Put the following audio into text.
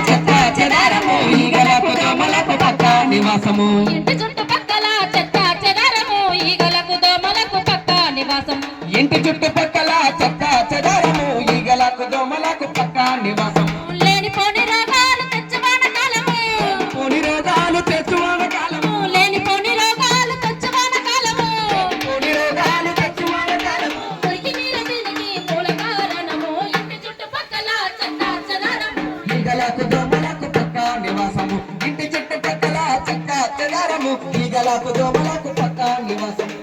చెత్త చెదారము ఈగలకు దోమలకు పక్క నివాసము ఇంటి చుట్టుపక్కల చెత్త చెదారము ఈగలకు దోమలకు పక్క నివాసము ఇంటి చుట్టుపక్కల చెత్త చెదారము ఈగలకు దోమలకు పక్క నివాసము లేనిపోని రోగాలు తెచ్చు వానకాలము పోని రోగాలు తెచ్చు వానకాలము లేనిపోని రోగాలు తెచ్చు వానకాలము పోని రోగాలు తెచ్చు వానకాలము మురికి నీరు దీనికి మూల కారణము ఇంటి చుట్టుపక్కల చెత్త చెదారము ఈగలకు దోమలకు పక్క నివాసము ఇంటి చుట్టుపక్కల చెత్త చెదారము ఈగలకు దోమలకు పక్క నివాసము